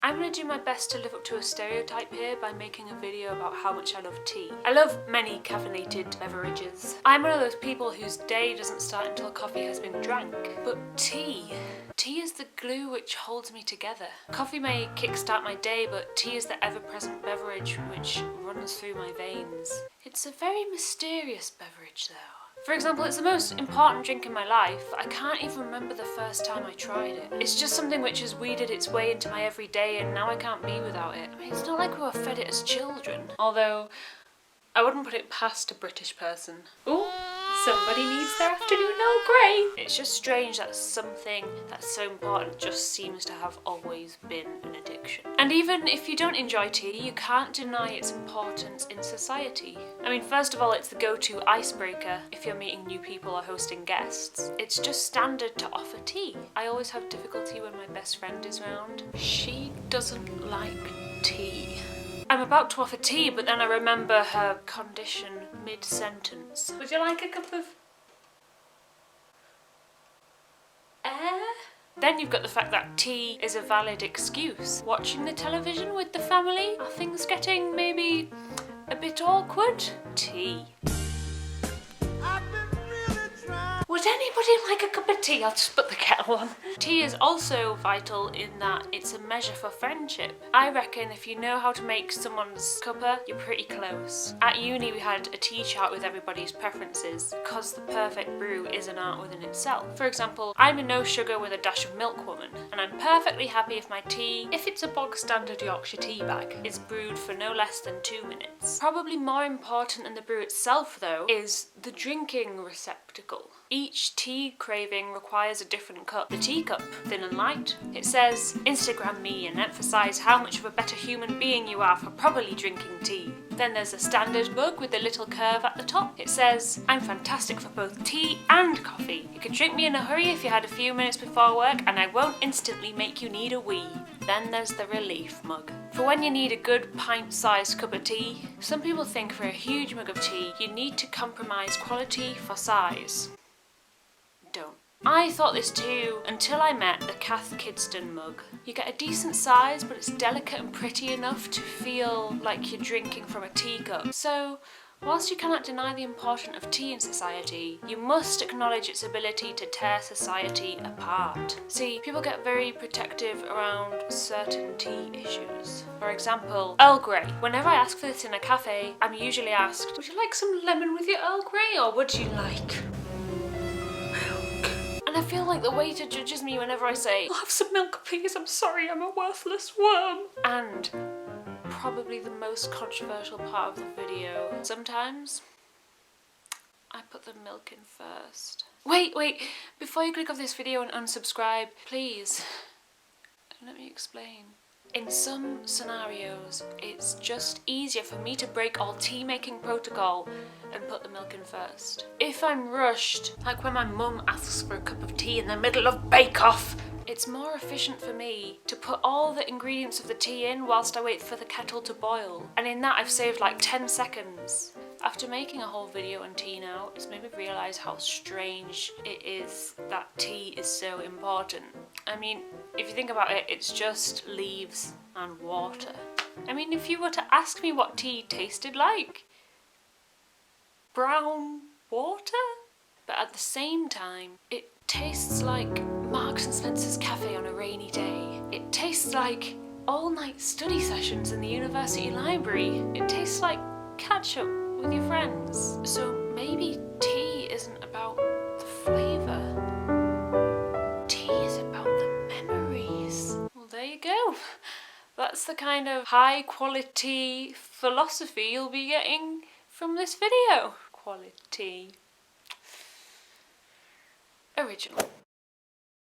I'm gonna do my best to live up to a stereotype here by making a video about how much I love tea. I love many caffeinated beverages. I'm one of those people whose day doesn't start until coffee has been drank. But tea is the glue which holds me together. Coffee may kickstart my day, but tea is the ever-present beverage which runs through my veins. It's a very mysterious beverage though. For example, it's the most important drink in my life. I can't even remember the first time I tried it. It's just something which has weeded its way into my everyday and now I can't be without it. I mean, it's not like we were fed it as children. Although, I wouldn't put it past a British person. Ooh, somebody needs their afternoon Earl Grey. It's just strange that something that's so important just seems to have always been an addiction. And even if you don't enjoy tea, you can't deny its importance in society. I mean, first of all, it's the go-to icebreaker if you're meeting new people or hosting guests. It's just standard to offer tea. I always have difficulty when my best friend is around. She doesn't like tea. I'm about to offer tea, but then I remember her condition mid-sentence. Would you like a cup of air? Then you've got the fact that tea is a valid excuse. Watching the television with the family? Are things getting maybe a bit awkward? Tea. Would anybody like a cup of tea? I'll just put the kettle on. Tea is also vital in that it's a measure for friendship. I reckon if you know how to make someone's cuppa, you're pretty close. At uni we had a tea chart with everybody's preferences, because the perfect brew is an art within itself. For example, I'm a no sugar with a dash of milk woman, and I'm perfectly happy if my tea, if it's a bog standard Yorkshire tea bag, is brewed for no less than 2 minutes. Probably more important than the brew itself though, is the drinking receptacle. Each tea craving requires a different cup. The teacup, thin and light. It says, Instagram me and emphasise how much of a better human being you are for properly drinking tea. Then there's a standard mug with a little curve at the top. It says, I'm fantastic for both tea and coffee. You can drink me in a hurry if you had a few minutes before work and I won't instantly make you need a wee. Then there's the relief mug. For when you need a good pint-sized cup of tea. Some people think for a huge mug of tea, you need to compromise quality for size. Don't. I thought this too until I met the Cath Kidston mug. You get a decent size, but it's delicate and pretty enough to feel like you're drinking from a teacup. So, whilst you cannot deny the importance of tea in society, you must acknowledge its ability to tear society apart. See, people get very protective around certain tea issues. For example, Earl Grey. Whenever I ask for this in a cafe, I'm usually asked, would you like some lemon with your Earl Grey or would you like I feel like the waiter judges me whenever I say, I'll have some milk please, I'm sorry, I'm a worthless worm. And probably the most controversial part of the video, sometimes I put the milk in first. Wait, before you click off this video and unsubscribe, please, let me explain. In some scenarios, it's just easier for me to break all tea making protocol and put the milk in first. If I'm rushed, like when my mum asks for a cup of tea in the middle of bake-off, it's more efficient for me to put all the ingredients of the tea in whilst I wait for the kettle to boil. And in that I've saved like 10 seconds. After making a whole video on tea now, it's made me realise how strange it is that tea is so important. I mean, if you think about it, it's just leaves and water. I mean, if you were to ask me what tea tasted like, brown water? But at the same time, it tastes like Marks and Spencer's cafe on a rainy day. It tastes like all-night study sessions in the university library. It tastes like catch-up with your friends. So maybe tea isn't about the flavour. Tea is about the memories. Well, there you go. That's the kind of high-quality philosophy you'll be getting from this video. Quality. Original.